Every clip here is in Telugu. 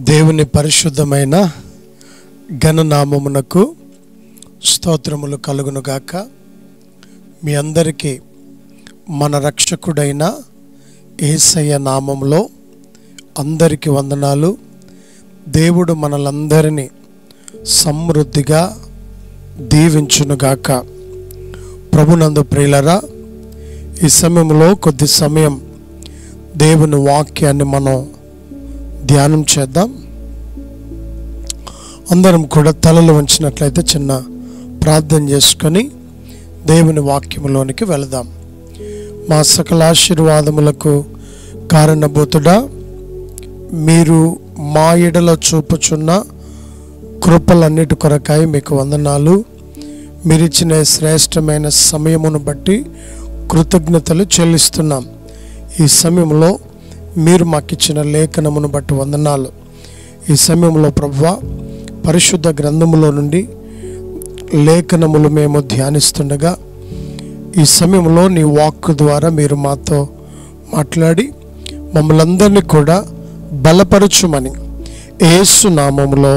దేవుని పరిశుద్ధమైన ఘననామమునకు స్తోత్రములు కలుగునుగాక. మీ అందరికీ మన రక్షకుడైన యేసయ్య నామములో అందరికీ వందనాలు. దేవుడు మనలందరినీ సమృద్ధిగా దీవించునుగాక. ప్రభునందు ప్రియులరా, ఈ సమయంలో కొద్ది సమయం దేవుని వాక్యాన్ని మనం ధ్యానం చేద్దాం. అందరం కూడా తలలు వంచినట్లయితే చిన్న ప్రార్థన చేసుకొని దేవుని వాక్యములోనికి వెళదాం. మా సకల ఆశీర్వాదములకు కారణభూతుడా, మీరు మా ఎడల చూపుచున్న కృపలన్నిటి కొరకాయి మీకు వందనాలు. మీరిచ్చిన శ్రేష్టమైన సమయమును బట్టి కృతజ్ఞతలు చెల్లిస్తున్నాం. ఈ సమయంలో మీరు మాకిచ్చిన లేఖనమును బట్టి వందనాలు. ఈ సమయంలో ప్రభువా, పరిశుద్ధ గ్రంథములో నుండి లేఖనములు మేము ధ్యానిస్తుండగా ఈ సమయంలో నీ వాక్కు ద్వారా మీరు మాతో మాట్లాడి మమ్మల్ని అందరినీ కూడా బలపరచుమని యేసు నామములో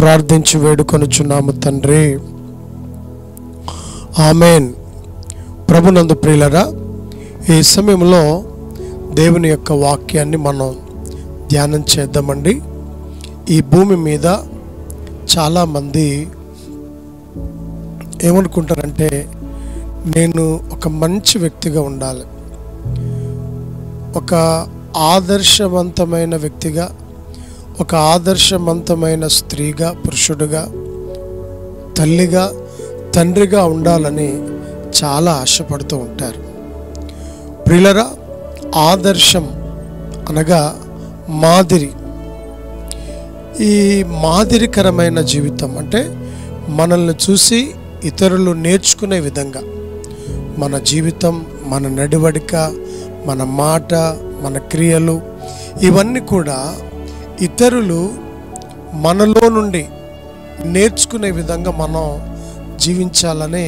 ప్రార్థించి వేడుకొనుచున్నాము తండ్రి, ఆమేన్. ప్రభునందు ప్రియులరా, ఈ సమయంలో దేవుని యొక్క వాక్యాన్ని మనం ధ్యానం చేద్దామండి. ఈ భూమి మీద చాలామంది ఏమనుకుంటారంటే, నేను ఒక మంచి వ్యక్తిగా ఉండాలి, ఒక ఆదర్శవంతమైన వ్యక్తిగా, ఒక ఆదర్శవంతమైన స్త్రీగా, పురుషుడిగా, తల్లిగా, తండ్రిగా ఉండాలని చాలా ఆశపడుతూ ఉంటారు. ప్రియులరా, ఆదర్శం అనగా మాదిరి. ఈ మాదిరికరమైన జీవితం అంటే మనల్ని చూసి ఇతరులు నేర్చుకునే విధంగా మన జీవితం, మన నడవడిక, మన మాట, మన క్రియలు ఇవన్నీ కూడా ఇతరులు మనలో నుండి నేర్చుకునే విధంగా మనం జీవించాలనే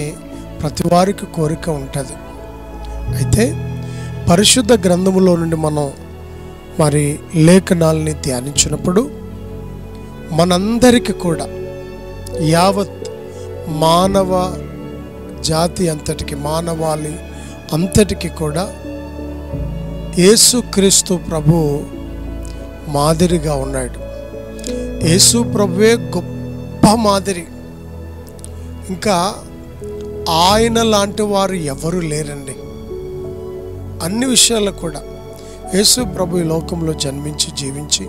ప్రతి వారికి కోరిక ఉంటుంది. అయితే పరిశుద్ధ గ్రంథములో నుండి మనం మరి లేఖనాల్ని ధ్యానించినప్పుడు మనందరికీ కూడా, యావత్ మానవ జాతి అంతటికి, మానవాళి అంతటికి కూడా యేసుక్రీస్తు ప్రభు మాదిరిగా ఉన్నాడు. యేసు ప్రభువే గొప్ప మాదిరి. ఇంకా ఆయన లాంటి వారు ఎవరు లేరండి. అన్ని విషయాల్లో కూడా యేసు ప్రభు ఈ లోకంలో జన్మించి, జీవించి,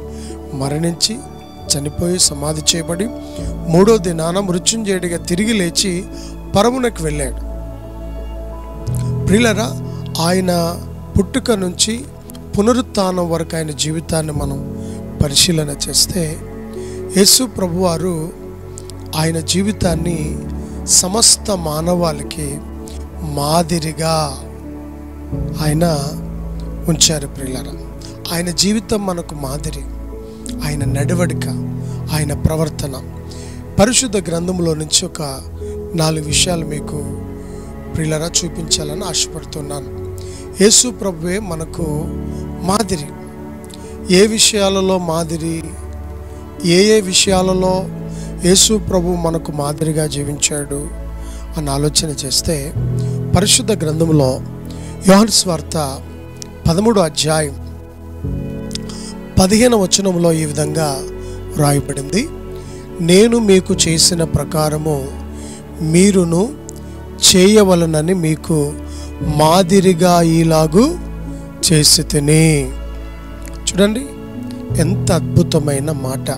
మరణించి, చనిపోయి, సమాధి చేయబడి, మూడో దినాన మృత్యుంజయుడిగా తిరిగి లేచి పరమునకు వెళ్ళాడు. ప్రియులరా, ఆయన పుట్టుక నుంచి పునరుత్థానం వరకు ఆయన జీవితాన్ని మనం పరిశీలన చేస్తే, యేసు ప్రభువారు ఆయన జీవితాన్ని సమస్త మానవాళికి మాదిరిగా ఆయన ఉంచారు. ప్రియులారా, ఆయన జీవితం మనకు మాదిరి, ఆయన నడవడిక, ఆయన ప్రవర్తన. పరిశుద్ధ గ్రంథంలో నుంచి ఒక 4 విషయాలు మీకు ప్రియులారా చూపించాలని ఆశపడుతున్నాను. యేసు ప్రభువే మనకు మాదిరి. ఏ విషయాలలో మాదిరి, ఏ విషయాలలో యేసు ప్రభు మనకు మాదిరిగా జీవించాడు అని ఆలోచన చేస్తే, పరిశుద్ధ గ్రంథంలో యోహాను సువార్త 13వ అధ్యాయం 15వ వచనంలో ఈ విధంగా వ్రాయబడింది: నేను మీకు చేసిన ప్రకారము మీరును చేయవలనని మీకు మాదిరిగా ఈలాగు చేసి తిని. చూడండి, ఎంత అద్భుతమైన మాట.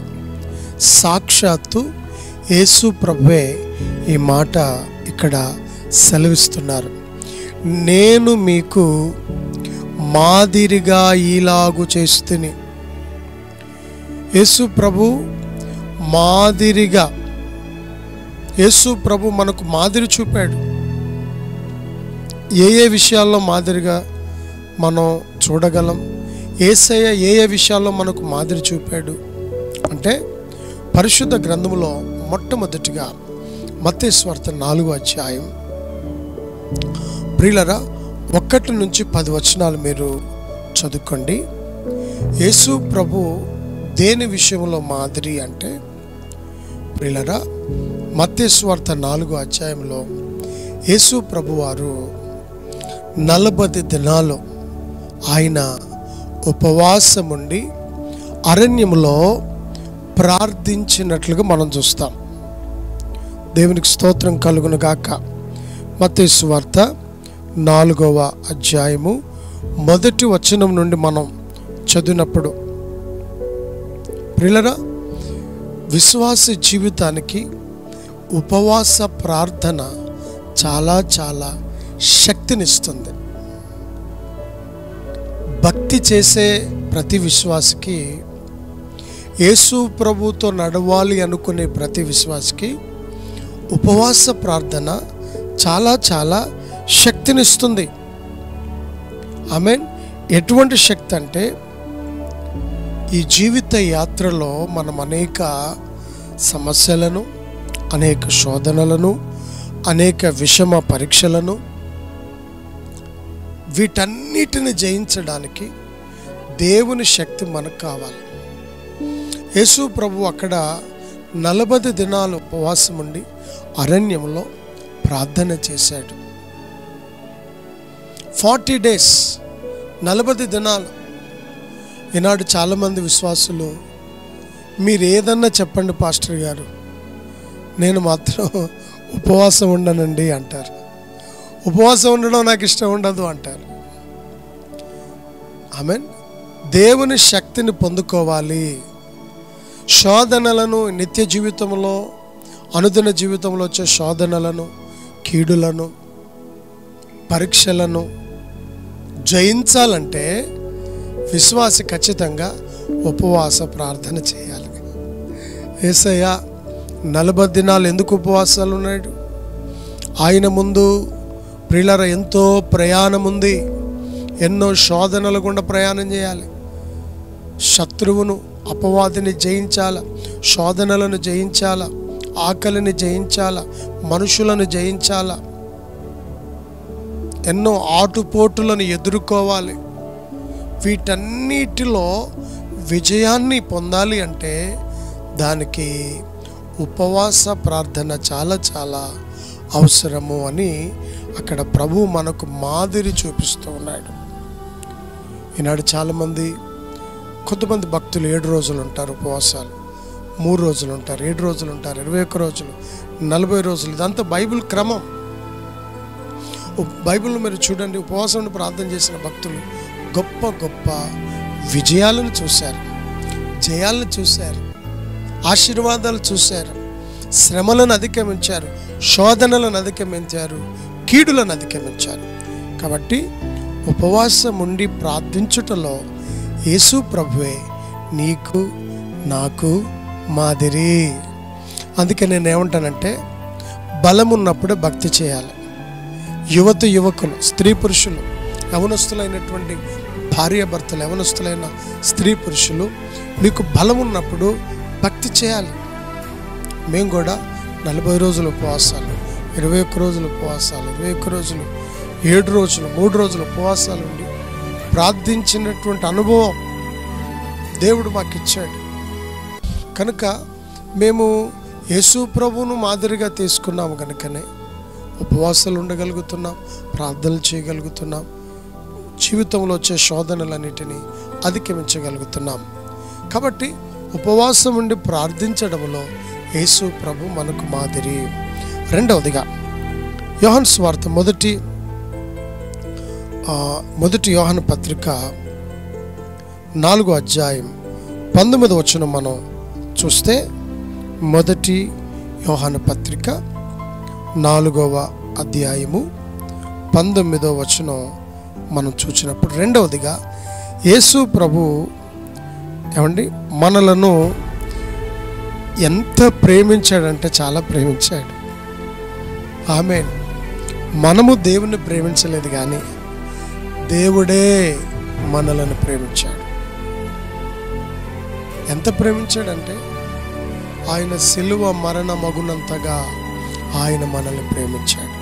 సాక్షాత్తు యేసు ప్రభువే ఈ మాట ఇక్కడ సెలవిస్తున్నారు. నేను మీకు మాదిరిగా ఈలాగు చేస్తుని. యేసు ప్రభు మాదిరిగా, యేసు ప్రభు మనకు మాదిరి చూపాడు. ఏ విషయాల్లో మాదిరిగా మనం చూడగలం, యేసయ్య ఏ విషయాల్లో మనకు మాదిరి చూపాడు అంటే, పరిశుద్ధ గ్రంథములో మొట్టమొదటిగా మత్తయి సువార్త 4వ అధ్యాయం ప్రియులరా 1 నుంచి 10 వచనాలు మీరు చదువుకోండి. యేసు ప్రభు దేని విషయంలో మాదిరి అంటే ప్రియులారా, మత్తయి సువార్త 4వ అధ్యాయంలో యేసు ప్రభువారు 40 దినాలు ఆయన ఉపవాసం ఉండి అరణ్యములో ప్రార్థించినట్లుగా మనం చూస్తాం. దేవునికి స్తోత్రం కలుగును గాక. మత్తయి సువార్త 4వ అధ్యాయము 1వ వచనం నుండి మనం చదివినప్పుడు, ప్రియులారా, విశ్వాస జీవితానికి ఉపవాస ప్రార్థన చాలా చాలా శక్తినిస్తుంది. భక్తి చేసే ప్రతి విశ్వాసికి, యేసు ప్రభుతో నడవాలి అనుకునే ప్రతి విశ్వాసికి ఉపవాస ప్రార్థన చాలా చాలా శక్తినిస్తుంది. ఆమేన్. ఎటువంటి శక్తి అంటే, ఈ జీవిత యాత్రలో మనం అనేక సమస్యలను, అనేక శోధనలను, అనేక విషమ పరీక్షలను, వీటన్నిటిని జయించడానికి దేవుని శక్తి మనకు కావాలి. యేసు ప్రభు అక్కడ 40 దినాలు ఉపవాసం ఉండి అరణ్యంలో ప్రార్థన చేశాడు. 40 days, 40 దినాలు. ఈనాడు చాలామంది విశ్వాసులు, మీరు ఏదన్నా చెప్పండి పాస్టర్ గారు, నేను మాత్రం ఉపవాసం ఉండనండి అంటారు. ఉపవాసం ఉండడం నాకు ఇష్టం ఉండదు అంటారు. ఆమేన్. దేవుని శక్తిని పొందుకోవాలి. శోధనలను, నిత్య జీవితంలో, అనుదిన జీవితంలో వచ్చే శోధనలను, కీడులను, పరీక్షలను జయించాలంటే విశ్వాసి ఖచ్చితంగా ఉపవాస ప్రార్థన చేయాలి. యేసయ్య 40 దినాలు ఎందుకు ఉపవాసాలు ఉన్నాడు? ఆయన ముందు ప్రియులారా ఎంతో ప్రయాణం ఉంది. ఎన్నో శోధనల గుండా ప్రయాణం చేయాలి. శత్రువును, అపవాదిని జయించాల, శోధనలను జయించాల, ఆకలిని జయించాల, మనుషులను జయించాల, ఎన్నో ఆటుపోటులను ఎదుర్కోవాలి. వీటన్నిటిలో విజయాన్ని పొందాలి అంటే దానికి ఉపవాస ప్రార్థన చాలా చాలా అవసరము అని అక్కడ ప్రభు మనకు మాదిరి చూపిస్తూ ఉన్నాడు. ఈనాడు చాలామంది, కొంతమంది భక్తులు 7 రోజులు ఉంటారు ఉపవాసాలు, 3 రోజులు ఉంటారు, 7 రోజులు ఉంటారు, 21 రోజులు, 40 రోజులు. ఇదంతా బైబిల్ క్రమం. బైబిల్లో మీరు చూడండి, ఉపవాసం ప్రార్థన చేసిన భక్తులు గొప్ప గొప్ప విజయాలను చూశారు, జయాలను చూశారు, ఆశీర్వాదాలు చూశారు, శ్రమలను అధిగమించారు, శోధనలను అధిగమించారు, కీడులను అధిగమించారు. కాబట్టి ఉపవాసం ఉండి ప్రార్థించుటలో యేసు ప్రభువే నీకు నాకు మాదిరి. అందుకే నేను ఏమంటానంటే, బలం ఉన్నప్పుడే భక్తి చేయాలి. యువకులు, స్త్రీ పురుషులు, యవనస్తులైనటువంటి భార్యాభర్తలు, యవనస్తులైన స్త్రీ పురుషులు, మీకు బలం ఉన్నప్పుడు భక్తి చేయాలి. మేము కూడా 40 రోజులు ఉపవాసాలు, 21 రోజులు ఉపవాసాలు, 21 రోజులు, 7 రోజులు, 3 రోజులు ఉపవాసాలు ఉండి ప్రార్థించినటువంటి అనుభవం దేవుడు మాకు ఇచ్చాడు. కనుక మేము యేసు ప్రభువును మాదిరిగా తీసుకున్నాము కనుకనే ఉపవాసాలు ఉండగలుగుతున్నాం, ప్రార్థనలు చేయగలుగుతున్నాం, జీవితంలో వచ్చే శోధనలన్నిటినీ అధిగమించగలుగుతున్నాం. కాబట్టి ఉపవాసం ఉండి ప్రార్థించడంలో యేసు ప్రభు మనకు మాదిరి. రెండవదిగా యోహాను సువార్త మొదటి యోహాను పత్రిక 4వ అధ్యాయం 19వ వచనం మనం చూస్తే, మొదటి యోహాను పత్రిక 4వ అధ్యాయము 19వ వచనం మనం చూసినప్పుడు, రెండవదిగా యేసు ప్రభు మనలను ఎంత ప్రేమించాడంటే చాలా ప్రేమించాడు. ఆమేన్. మనము దేవుణ్ణి ప్రేమించలేదు కానీ దేవుడే మనలను ప్రేమించాడు. ఎంత ప్రేమించాడంటే ఆయన సిలువ మరణ మగునంతగా ఆయన మనల్ని ప్రేమించాడు.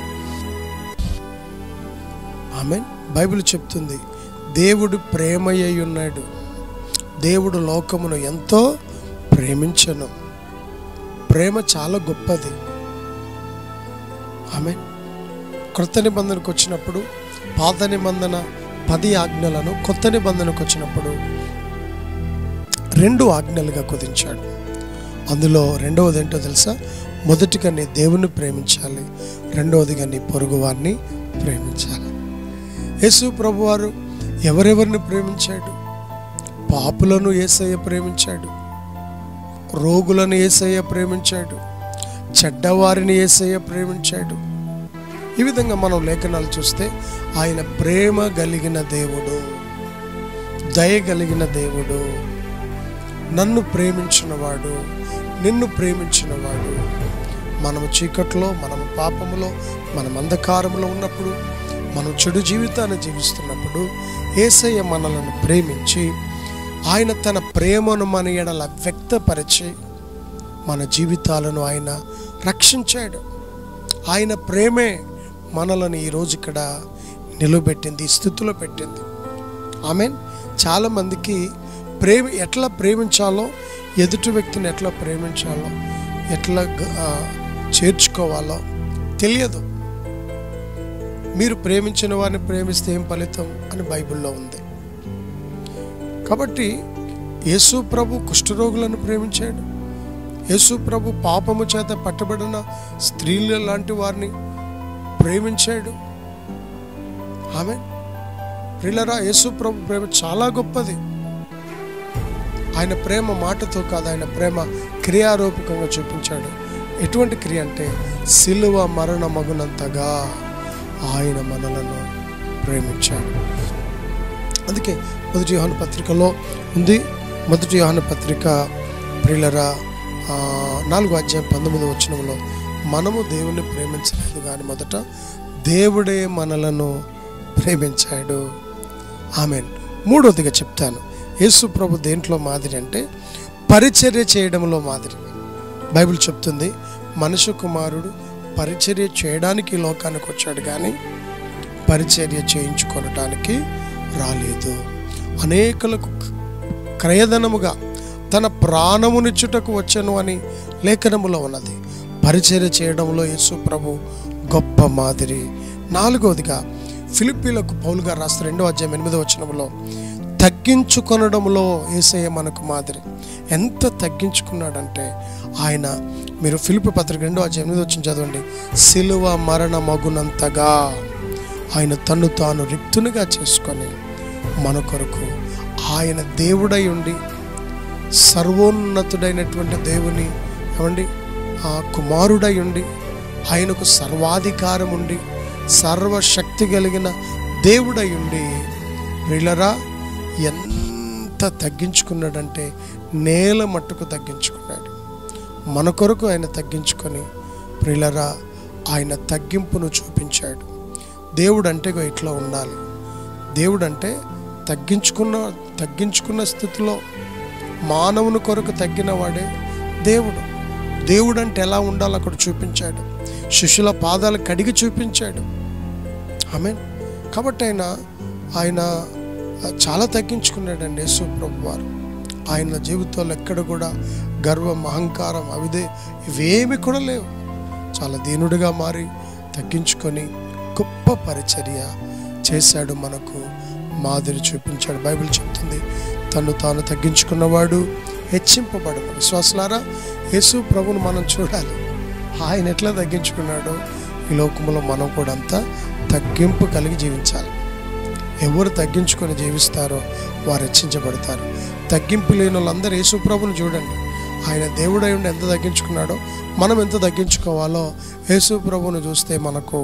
ఆమేన్. బైబిల్ చెప్తుంది, దేవుడు ప్రేమయ్య ఉన్నాడు, దేవుడు లోకమును ఎంతో ప్రేమించెను. ప్రేమ చాలా గొప్పది. ఆమేన్. క్రొత్త నిబంధనకు వచ్చినప్పుడు పాత నిబంధన 10 ఆజ్ఞలను, కొత్త నిబంధనకు వచ్చినప్పుడు 2 ఆజ్ఞలుగా కుదించాడు. అందులో రెండవది ఏంటో తెలుసా? మొదటిగా నీ దేవుని ప్రేమించాలి, రెండవదిగా నీ పొరుగువారిని ప్రేమించాలి. యేసు ప్రభువారు ఎవరెవరిని ప్రేమించాడు? పాపులను యేసయ్య ప్రేమించాడు, రోగులను యేసయ్య ప్రేమించాడు, చెడ్డవారిని యేసయ్య ప్రేమించాడు. ఈ విధంగా మనం లేఖనాలు చూస్తే ఆయన ప్రేమ కలిగిన దేవుడు, దయ కలిగిన దేవుడు, నన్ను ప్రేమించినవాడు, నిన్ను ప్రేమించినవాడు. మనము చీకట్లో, మనము పాపములో, మనం అంధకారంలో ఉన్నప్పుడు, మనం చెడు జీవితాన్ని జీవిస్తున్నప్పుడు యేసయ్య మనలను ప్రేమించి ఆయన తన ప్రేమను మన ఎడల వ్యక్తపరిచి మన జీవితాలను ఆయన రక్షించాడు. ఆయన ప్రేమే మనలను ఈరోజు ఇక్కడ నిలబెట్టింది, ఈ స్థితిలో పెట్టింది. ఆమేన్. చాలామందికి ఎట్లా ప్రేమించాలో, ఎదుటి వ్యక్తిని ఎట్లా ప్రేమించాలో, ఎట్లా చేర్చుకోవాలో తెలియదు. మీరు ప్రేమించిన వారిని ప్రేమిస్తే ఏం ఫలితం అని బైబిల్లో ఉంది. కాబట్టి యేసు ప్రభు కుష్ఠరోగులను ప్రేమించాడు. యేసు ప్రభు పాపము చేత పట్టబడిన స్త్రీల లాంటి వారిని ప్రేమించాడు. ఆమేన్. ప్రియులారా, యేసు ప్రభు ప్రేమ చాలా గొప్పది. ఆయన ప్రేమ మాటతో కాదు, ఆయన ప్రేమ క్రియారూపకంగా చూపించాడు. ఎటువంటి క్రియ అంటే సిలువ మరణమగునంతగా ఆయన మనలను ప్రేమించాడు. అందుకే మొదటి యోహాను పత్రికలో ఉంది. మొదటి యోహాను పత్రిక ప్రియులారా 4వ అధ్యాయం 19వ వచనంలో మనము దేవుణ్ణి ప్రేమించలేదు కానీ మొదట దేవుడే మనలను ప్రేమించాడు. ఆమేన్. మూడవదిగా చెప్తాను, యేసు ప్రభు దేంట్లో మాదిరి అంటే పరిచర్య చేయడంలో మాదిరి. బైబిల్ చెప్తుంది మనుష్య కుమారుడు పరిచర్య చేయడానికి లోకానికి వచ్చాడు కానీ పరిచర్య చేయించుకొనటానికి రాలేదు. అనేకులకు క్రయధనముగా తన ప్రాణమునిచ్చుటకు వచ్చెను అని లేఖనములో ఉన్నది. పరిచర్య చేయడంలో యేసు ప్రభు గొప్ప మాదిరి. 4వదిగా ఫిలిప్పీలకు పౌలు గారు రాస్తారు 2వ అధ్యాయం 8వ వచనంలో తగ్గించుకొనడంలో యేసయ్య మనకు మాదిరి. ఎంత తగ్గించుకున్నాడంటే ఆయన, మీరు ఫిలిప్పీ పత్రిక 2వ అధ్యాయం 8వ వచనం చదవండి. సిలువ మరణమగునంతగా ఆయన తన్ను తాను రిక్తునిగా చేసుకొని మన కొరకు ఆయన దేవుడై ఉండి, సర్వోన్నతుడైనటువంటి దేవుని ఏమండి కుమారుడై ఉండి, ఆయనకు సర్వాధికారం ఉండి, సర్వశక్తి కలిగిన దేవుడై ఉండి, ప్రియులారా ఎంత తగ్గించుకున్నాడంటే నేల మట్టుకు తగ్గించుకున్నాడు. మన కొరకు ఆయన తగ్గించుకొని ప్రియులారా ఆయన తగ్గింపును చూపించాడు. దేవుడు అంటే ఇట్లా ఉండాలి. దేవుడు అంటే తగ్గించుకున్న స్థితిలో మానవుని కొరకు తగ్గిన వాడే దేవుడు. దేవుడు అంటే ఎలా ఉండాలో అక్కడ చూపించాడు. శిష్యుల పాదాలు కడిగి చూపించాడు. ఆమేన్. కాబట్టి ఆయన చాలా తగ్గించుకున్నాడండి యేసు ప్రభు వారు. ఆయన జీవితంలో ఎక్కడ కూడా గర్వం, అహంకారం, ఇవేమి కూడా లేవు. చాలా దీనుడిగా మారి తగ్గించుకొని గొప్ప పరిచర్య చేశాడు, మనకు మాదిరి చూపించాడు. బైబిల్ చెప్తుంది తను తాను తగ్గించుకున్నవాడు హెచ్చింపబడు. విశ్వాసులారా, యేసు ప్రభువును మనం చూడాలి. ఆయన ఎట్లా తగ్గించుకున్నాడో ఈ లోకంలో మనం కూడా అంతా తగ్గింపు కలిగి జీవించాలి. ఎవరు తగ్గించుకొని జీవిస్తారో వారు హెచ్చించబడతారు. తగ్గింపు లేని వాళ్ళందరూ యేసు ప్రభువును చూడండి. ఆయన దేవుడై ఉండి ఎంత తగ్గించుకున్నాడో మనం ఎంత తగ్గించుకోవాలో యేసు ప్రభువును చూస్తే మనకు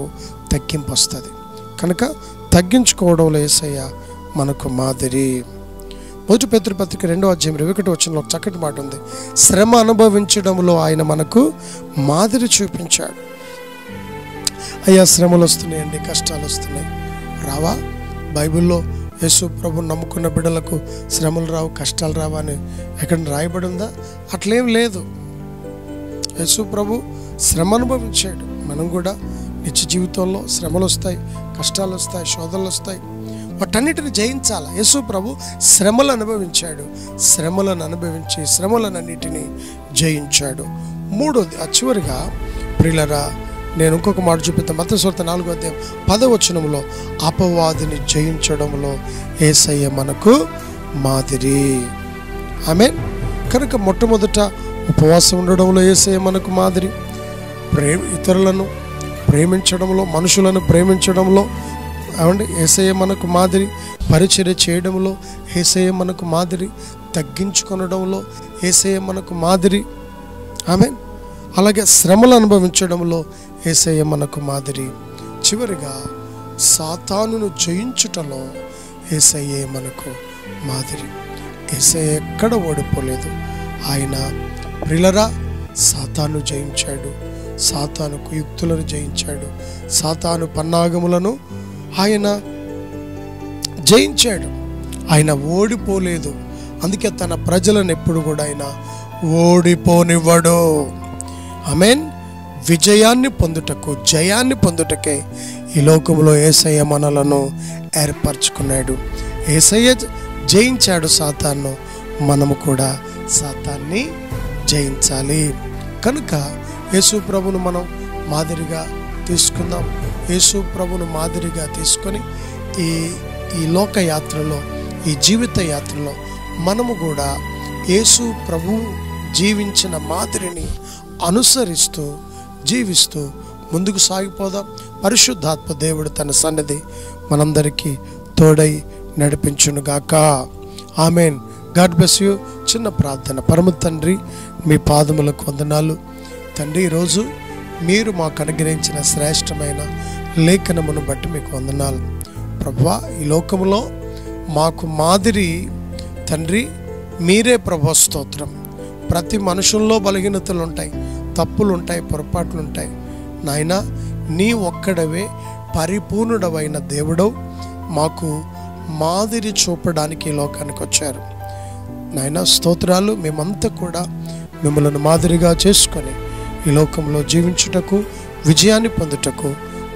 తగ్గింపు వస్తుంది. కనుక తగ్గించుకోవడంలో యేసయ్య మనకు మాదిరి. మొదటి పేతురు పత్రిక 2వ అధ్యాయం 21వ వచనంలో చక్కటి మాట ఉంది. శ్రమ అనుభవించడంలో ఆయన మనకు మాదిరి చూపించాడు. అయ్యా శ్రమలు వస్తున్నాయండి, కష్టాలు వస్తున్నాయి, రావా? బైబిల్లో యేసు ప్రభువును నమ్ముకున్న బిడ్డలకు శ్రమలు రావు, కష్టాలు రావా అని ఎక్కడ రాయబడి ఉందా? అట్లేం లేదు. యేసు ప్రభు శ్రమ అనుభవించాడు. మనం కూడా నిత్య జీవితంలో శ్రమలు వస్తాయి, కష్టాలు వస్తాయి, శోధనలు వస్తాయి. వాటన్నిటిని జయించాలి. యేసు ప్రభు శ్రమలు అనుభవించాడు, శ్రమలను అనుభవించి శ్రమలన్నిటిని జయించాడు. మూడోది చివరిగా ప్రియులారా, నేను ఇంకొక మాట చూపిస్తాను. మత్తయి సువార్త 4:10 అపవాదిని జయించడంలో యేసయ్య మనకు మాదిరి. ఆమేన్. కనుక మొట్టమొదట ఉపవాసం ఉండడంలో యేసయ్య మనకు మాదిరి, ఇతరులను ప్రేమించడంలో, మనుషులను ప్రేమించడంలో యేసయ్య మనకు మాదిరి, పరిచర్య చేయడంలో యేసయ్య మనకు మాదిరి, తగ్గించుకొనడంలో యేసయ్య మనకు మాదిరి. ఆమేన్. అలాగే శ్రమలు అనుభవించడంలో యేసయ్య మనకు మాదిరి. చివరిగా సాతానును జయించుటలో యేసయ్యే మనకు మాదిరి. యేసయ్య ఎక్కడ ఓడిపోలేదు. ఆయన ప్రియులారా సాతాను జయించాడు, సాతాను కుయుక్తులను జయించాడు, సాతాను పన్నాగములను ఆయన జయించాడు. ఆయన ఓడిపోలేదు. అందుకే తన ప్రజలను ఎప్పుడు కూడా ఆయన ఓడిపోనివ్వడు. ఆమేన్. విజయాన్ని పొందుటకు, జయాన్ని పొందుటకే ఈ లోకంలో యేసయ్య మనలను ఏర్పరచుకున్నాడు. యేసయ్య జయించాడు సాతాను, మనము కూడా సాతాన్ని జయించాలి. కనుక యేసు ప్రభును మనం మాదిరిగా తీసుకుందాం. యేసు ప్రభును మాదిరిగా తీసుకొని ఈ లోక యాత్రలో, ఈ జీవిత యాత్రలో మనము కూడా యేసు ప్రభు జీవించిన మాదిరిని అనుసరిస్తూ జీవిస్తూ ముందుకు సాగిపోదాం. పరిశుద్ధాత్మ దేవుడు తన సన్నిధి మనందరికీ తోడై నడిపించునుగాక. ఆమెన్. God bless you. చిన్న ప్రార్థన. పరమ తండ్రి, మీ పాదములకు వందనాలు తండ్రి. ఈరోజు మీరు మాకు అనుగ్రహించిన శ్రేష్టమైన లేఖనమును బట్టి మీకు వందనాలు ప్రభువా. ఈ లోకంలో మాకు మాదిరి తండ్రి మీరే ప్రభు. స్తోత్రం. ప్రతి మనుషుల్లో బలహీనతలు ఉంటాయి, తప్పులు ఉంటాయి, పొరపాట్లు ఉంటాయి. నాయన, నీ ఒక్కడవే పరిపూర్ణుడవైన దేవుడవు మాకు మాదిరి చూపడానికి ఈ లోకానికి వచ్చారు నాయన. స్తోత్రాలు. మేమంతా కూడా మిమ్మల్ని మాదిరిగా చేసుకొని ఈ లోకంలో జీవించుటకు, విజయాన్ని పొందుటకు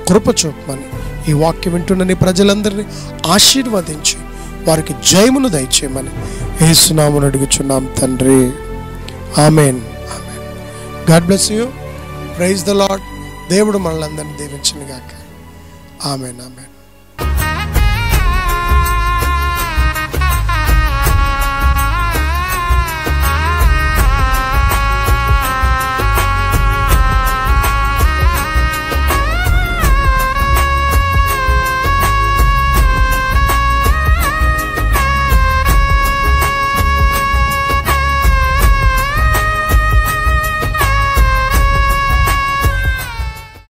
కృప చూపమని ఈ వాక్యం వింటున్న నీ ప్రజలందరినీ ఆశీర్వదించి వారికి జయమును దయచేయమని యేసునామమున అడుగుచున్నాం తండ్రి. Amen. Amen. God bless you. Praise the Lord. దేవుడు మనల్ని అందరినీ దీవించును గాక. ఆమెన్. ఆమెన్.